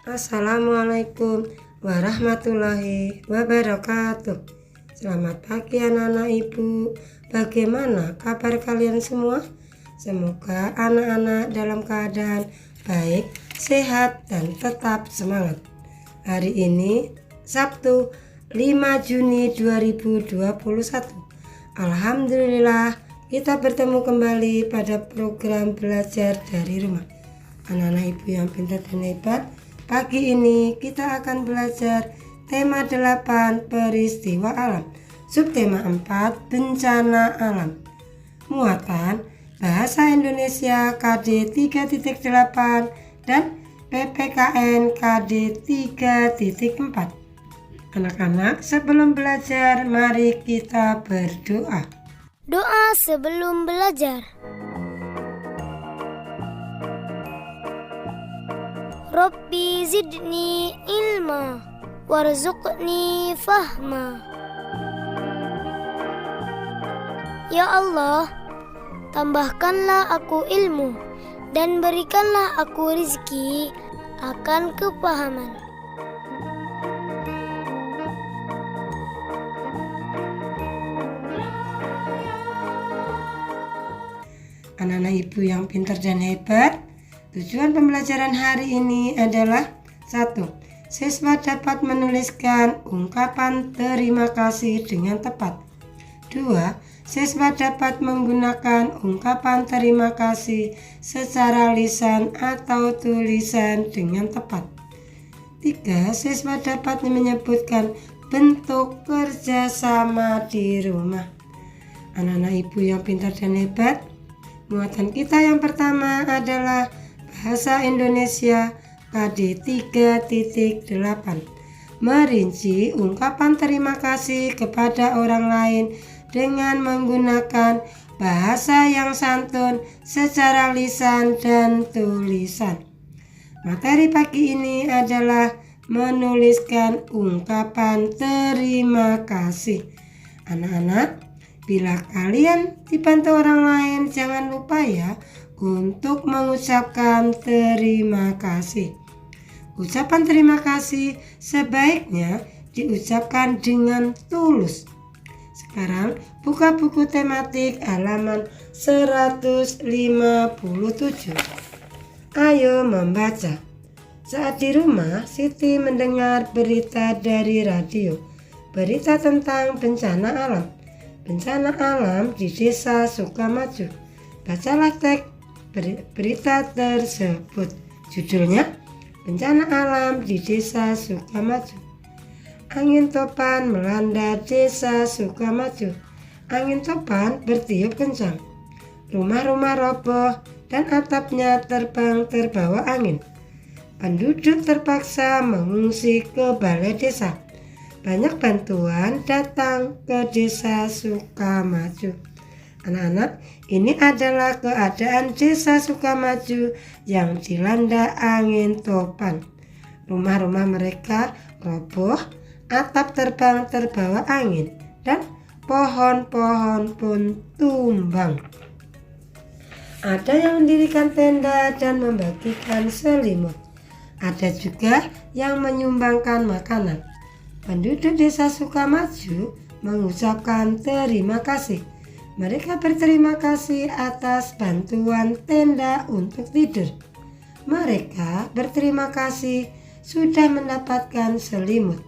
Assalamualaikum warahmatullahi wabarakatuh. Selamat pagi anak-anak ibu. Bagaimana kabar kalian semua? Semoga anak-anak dalam keadaan baik, sehat, dan tetap semangat. Hari ini Sabtu 5 Juni 2021. Alhamdulillah kita bertemu kembali pada program belajar dari rumah. Anak-anak ibu yang pintar dan hebat, pagi ini kita akan belajar tema 8 peristiwa alam, subtema 4 bencana alam. Muatan Bahasa Indonesia KD 3.8 dan PPKN KD 3.4. Anak-anak, sebelum belajar mari kita berdoa. Doa sebelum belajar. Rabbi zidni ilma warzuqni fahma. Ya Allah, tambahkanlah aku ilmu dan berikanlah aku rizki akan kepahaman. Anak-anak ibu yang pintar dan hebat, tujuan pembelajaran hari ini adalah 1. Siswa dapat menuliskan ungkapan terima kasih dengan tepat. 2. Siswa dapat menggunakan ungkapan terima kasih secara lisan atau tulisan dengan tepat. 3. Siswa dapat menyebutkan bentuk kerjasama di rumah. Anak-anak ibu yang pintar dan hebat, muatan kita yang pertama adalah Bahasa Indonesia KD 3.8. Merinci ungkapan terima kasih kepada orang lain dengan menggunakan bahasa yang santun secara lisan dan tulisan. Materi pagi ini adalah menuliskan ungkapan terima kasih. Anak-anak, bila kalian dibantu orang lain, jangan lupa ya untuk mengucapkan terima kasih. Ucapan terima kasih sebaiknya diucapkan dengan tulus. Sekarang buka buku tematik halaman 157. Ayo membaca. Saat di rumah, Siti mendengar berita dari radio. Berita tentang bencana alam. Bencana alam di desa Sukamaju. Bacalah teks berita tersebut. Judulnya, bencana alam di desa Sukamaju. Angin topan melanda desa Sukamaju. Angin topan bertiup kencang. Rumah-rumah roboh dan atapnya terbang terbawa angin. Penduduk terpaksa mengungsi ke balai desa. Banyak bantuan datang ke desa Sukamaju. Anak-anak, ini adalah keadaan desa Sukamaju yang dilanda angin topan. Rumah-rumah mereka roboh, atap terbang terbawa angin, dan pohon-pohon pun tumbang. Ada yang mendirikan tenda dan membagikan selimut. Ada juga yang menyumbangkan makanan. Penduduk desa Sukamaju mengucapkan terima kasih. Mereka berterima kasih atas bantuan tenda untuk tidur. Mereka berterima kasih sudah mendapatkan selimut.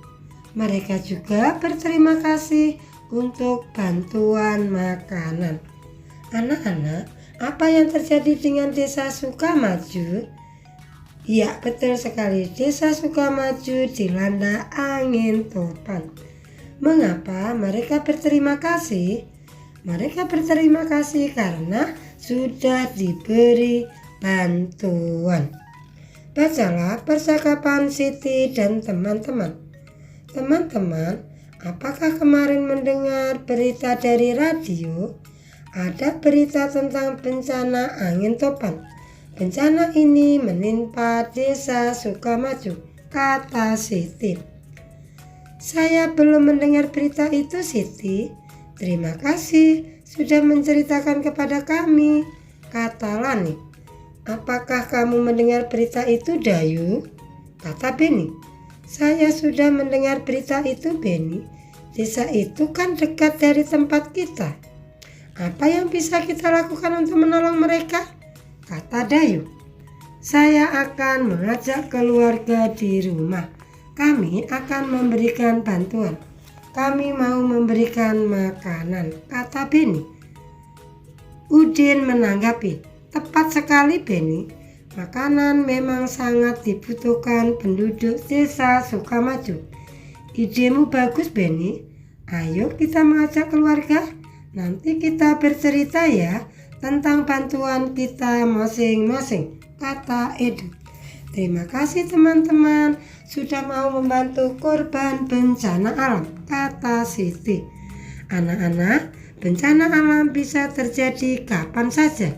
Mereka juga berterima kasih untuk bantuan makanan. Anak-anak, apa yang terjadi dengan desa Sukamaju? Ya, betul sekali. Desa Sukamaju dilanda angin topan. Mengapa mereka berterima kasih? Mereka berterima kasih karena sudah diberi bantuan. Bacalah percakapan Siti dan teman-teman. Teman-teman, apakah kemarin mendengar berita dari radio? Ada berita tentang bencana angin topan. Bencana ini menimpa desa Sukamaju, kata Siti. Saya belum mendengar berita itu, Siti. Terima kasih sudah menceritakan kepada kami, kata Lani. Apakah kamu mendengar berita itu, Dayu? kata Beni. Saya sudah mendengar berita itu, Beni. Desa itu kan dekat dari tempat kita. Apa yang bisa kita lakukan untuk menolong mereka? Kata Dayu. Saya akan mengajak keluarga di rumah. Kami akan memberikan bantuan. Kami mau memberikan makanan, kata Beni. Udin menanggapi, tepat sekali Beni. Makanan memang sangat dibutuhkan penduduk desa Sukamaju. Idemu bagus Beni. Ayo kita mengajak keluarga. Nanti kita bercerita ya tentang bantuan kita masing-masing, kata Edu. Terima kasih teman-teman sudah mau membantu korban bencana alam, kata Siti. Anak-anak, bencana alam bisa terjadi kapan saja.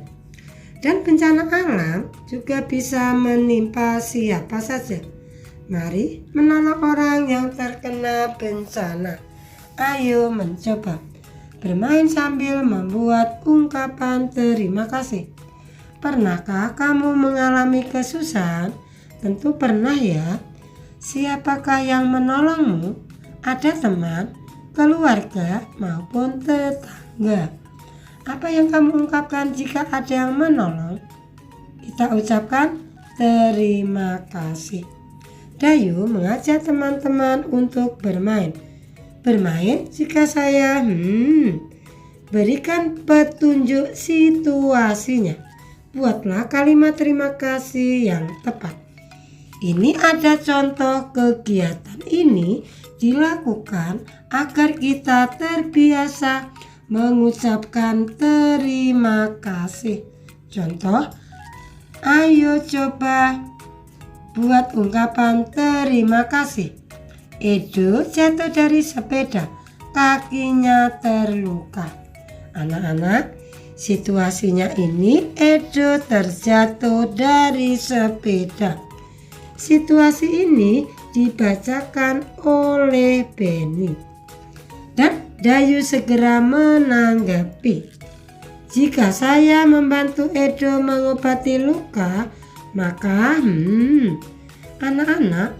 Dan bencana alam juga bisa menimpa siapa saja. Mari menolong orang yang terkena bencana. Ayo mencoba bermain sambil membuat ungkapan terima kasih. Pernahkah kamu mengalami kesusahan? Tentu pernah ya. Siapakah yang menolongmu? Ada teman, keluarga, maupun tetangga. Apa yang kamu ungkapkan jika ada yang menolong? Kita ucapkan terima kasih. Dayu mengajak teman-teman untuk bermain. Bermain jika saya berikan petunjuk situasinya. Buatlah kalimat terima kasih yang tepat. Ini ada contoh kegiatan ini dilakukan agar kita terbiasa mengucapkan terima kasih. Contoh, ayo coba buat ungkapan terima kasih. Edo jatuh dari sepeda, kakinya terluka. Anak-anak, situasinya ini Edo terjatuh dari sepeda. Situasi ini dibacakan oleh Beni. Dan Dayu segera menanggapi. Jika saya membantu Edo mengobati luka, maka anak-anak,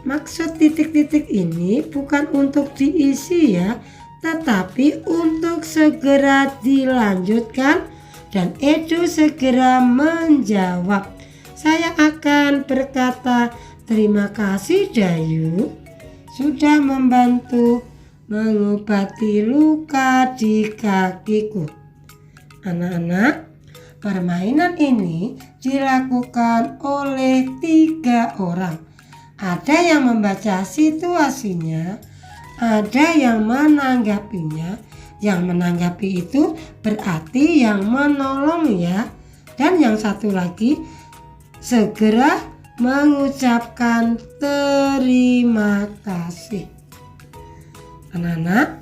maksud titik-titik ini bukan untuk diisi ya, tetapi untuk segera dilanjutkan dan Edo segera menjawab. Saya akan berkata, terima kasih Dayu sudah membantu mengobati luka di kakiku. Anak-anak, permainan ini dilakukan oleh 3 orang. Ada yang membaca situasinya, ada yang menanggapinya. Yang menanggapi itu berarti yang menolong ya. Dan yang satu lagi segera mengucapkan terima kasih. Anak-anak,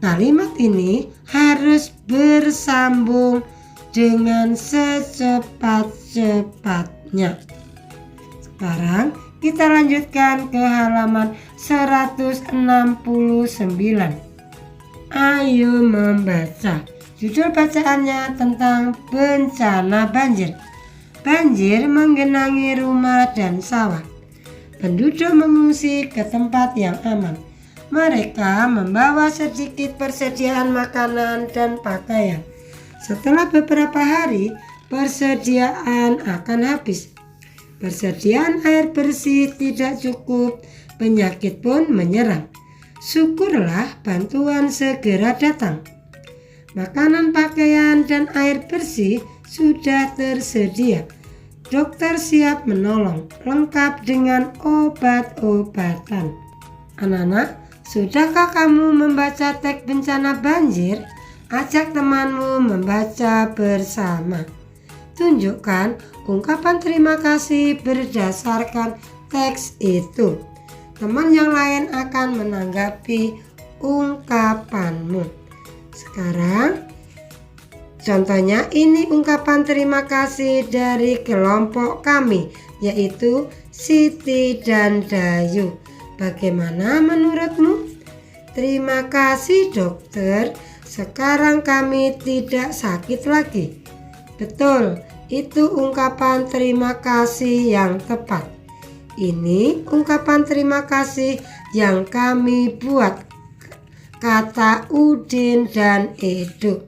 kalimat ini harus bersambung dengan secepat-cepatnya. Sekarang kita lanjutkan ke halaman 169. Ayo membaca. Judul bacaannya tentang bencana banjir. Banjir menggenangi rumah dan sawah. Penduduk mengungsi ke tempat yang aman. Mereka membawa sedikit persediaan makanan dan pakaian. Setelah beberapa hari, persediaan akan habis. Persediaan air bersih tidak cukup, penyakit pun menyerang. Syukurlah bantuan segera datang. Makanan, pakaian, dan air bersih sudah tersedia. Dokter siap menolong, lengkap dengan obat-obatan. Anak-anak, sudahkah kamu membaca teks bencana banjir? Ajak temanmu membaca bersama. Tunjukkan ungkapan terima kasih berdasarkan teks itu. Teman yang lain akan menanggapi ungkapanmu. Sekarang contohnya ini ungkapan terima kasih dari kelompok kami, yaitu Siti dan Dayu. Bagaimana menurutmu? Terima kasih dokter, sekarang kami tidak sakit lagi. Betul, itu ungkapan terima kasih yang tepat. Ini ungkapan terima kasih yang kami buat, kata Udin dan Edo.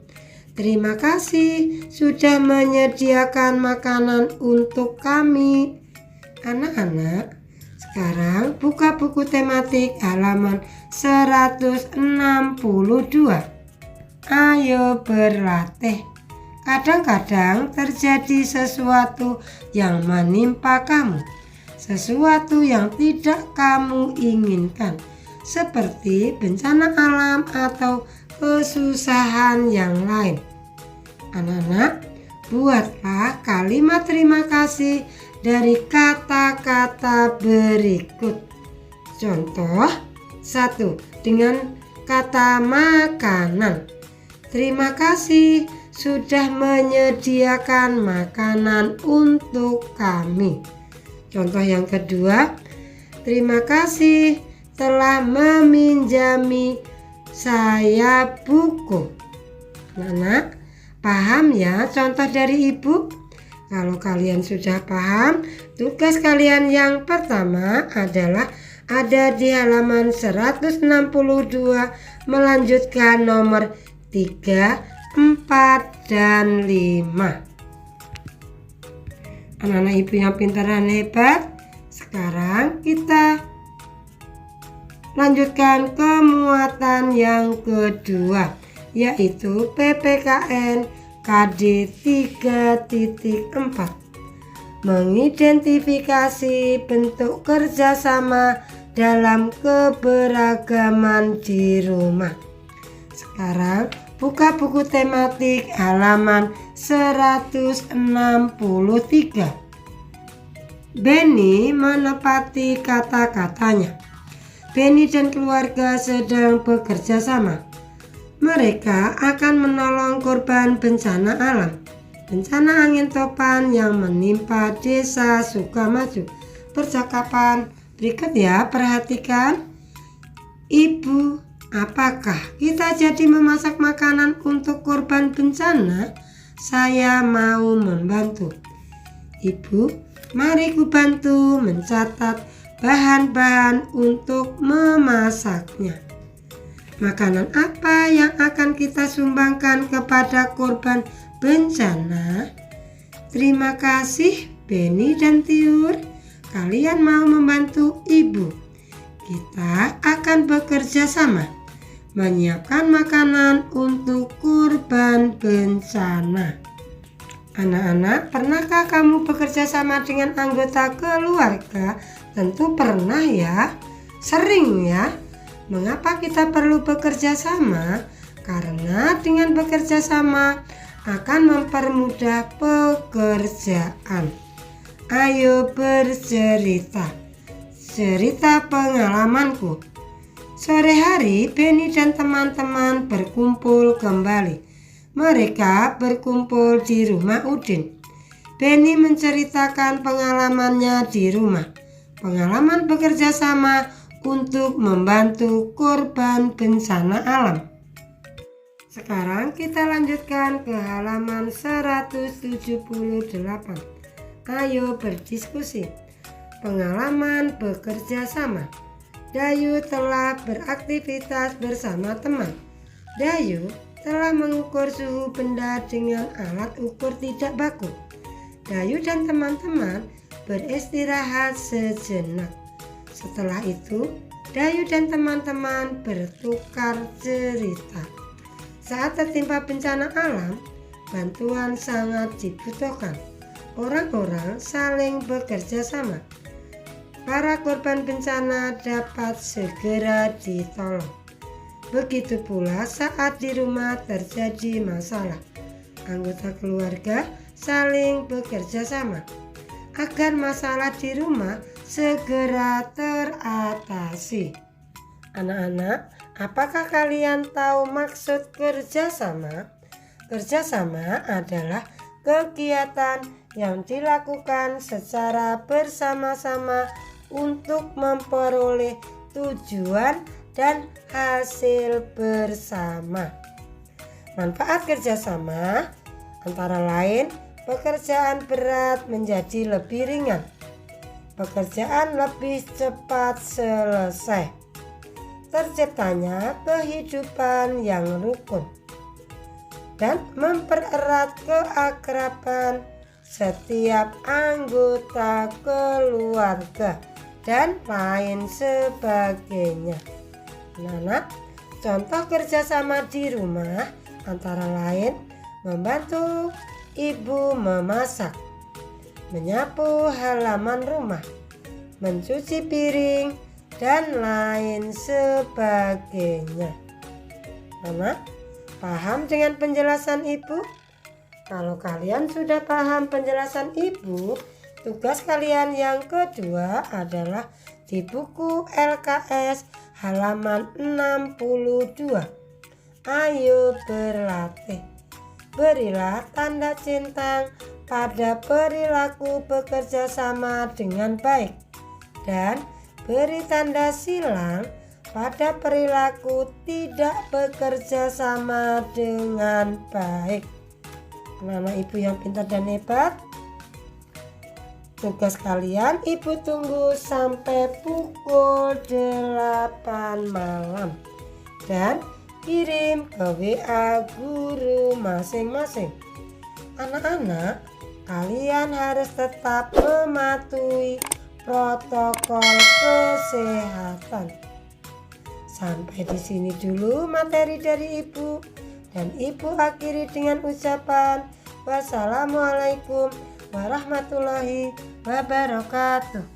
Terima kasih sudah menyediakan makanan untuk kami. Anak-anak, sekarang buka buku tematik halaman 162. Ayo berlatih. Kadang-kadang terjadi sesuatu yang menimpa kamu, sesuatu yang tidak kamu inginkan, seperti bencana alam atau kesusahan yang lain. Anak-anak, buatlah kalimat terima kasih dari kata-kata berikut. Contoh 1. Dengan kata makanan. Terima kasih sudah menyediakan makanan untuk kami. Contoh yang kedua, terima kasih telah meminjami saya buku. Anak-anak, paham ya contoh dari ibu? Kalau kalian sudah paham, tugas kalian yang pertama adalah ada di halaman 162, melanjutkan nomor 3, 4, dan 5. Anak-anak ibu yang pintar dan hebat, sekarang kita lanjutkan ke muatan yang kedua, yaitu PPKN KD 3.4. Mengidentifikasi bentuk kerjasama dalam keberagaman di rumah. Sekarang buka buku tematik halaman 163. Benny menepati kata-katanya. Benny dan keluarga sedang bekerja sama. Mereka akan menolong korban bencana alam, bencana angin topan yang menimpa desa Sukamaju. Percakapan berikut ya, perhatikan. Ibu, apakah kita jadi memasak makanan untuk korban bencana? Saya mau membantu. Ibu, mari ku bantu mencatat bahan-bahan untuk memasaknya. Makanan apa yang akan kita sumbangkan kepada korban bencana? Terima kasih Benny dan Tiur. Kalian mau membantu ibu. Kita akan bekerja sama menyiapkan makanan untuk korban bencana. Anak-anak, pernahkah kamu bekerja sama dengan anggota keluarga? Tentu pernah ya. Sering ya. Mengapa kita perlu bekerja sama? Karena dengan bekerja sama akan mempermudah pekerjaan. Ayo bercerita. Cerita pengalamanku. Sore hari, Benny dan teman-teman berkumpul kembali. Mereka berkumpul di rumah Udin. Benny menceritakan pengalamannya di rumah. Pengalaman bekerja sama untuk membantu korban bencana alam. Sekarang kita lanjutkan ke halaman 178. Ayo berdiskusi. Pengalaman bekerja sama. Dayu telah beraktivitas bersama teman. Dayu telah mengukur suhu benda dengan alat ukur tidak baku. Dayu dan teman-teman beristirahat sejenak. Setelah itu, Dayu dan teman-teman bertukar cerita. Saat tertimpa bencana alam, bantuan sangat dibutuhkan. Orang-orang saling bekerja sama. Para korban bencana dapat segera ditolong. Begitu pula saat di rumah terjadi masalah. Anggota keluarga saling bekerja sama agar masalah di rumah segera teratasi. Anak-anak, apakah kalian tahu maksud kerjasama? Kerjasama adalah kegiatan yang dilakukan secara bersama-sama untuk memperoleh tujuan dan hasil bersama. Manfaat kerjasama antara lain pekerjaan berat menjadi lebih ringan. Pekerjaan lebih cepat selesai. Terciptanya kehidupan yang rukun dan mempererat keakraban setiap anggota keluarga dan lain sebagainya. Anak-anak, contoh kerjasama di rumah antara lain membantu ibu memasak, menyapu halaman rumah, mencuci piring, dan lain sebagainya. Anak, paham dengan penjelasan ibu? Kalau kalian sudah paham penjelasan ibu, tugas kalian yang kedua adalah di buku LKS halaman 62. Ayo berlatih. Berilah tanda centang pada perilaku bekerja sama dengan baik dan beri tanda silang pada perilaku tidak bekerja sama dengan baik. Anak-anak ibu yang pintar dan hebat, tugas kalian ibu tunggu sampai pukul 8 malam dan kirim ke WA guru masing-masing. Anak-anak, kalian harus tetap mematuhi protokol kesehatan. Sampai di sini dulu materi dari ibu, dan ibu akhiri dengan ucapan wassalamualaikum warahmatullahi wabarakatuh.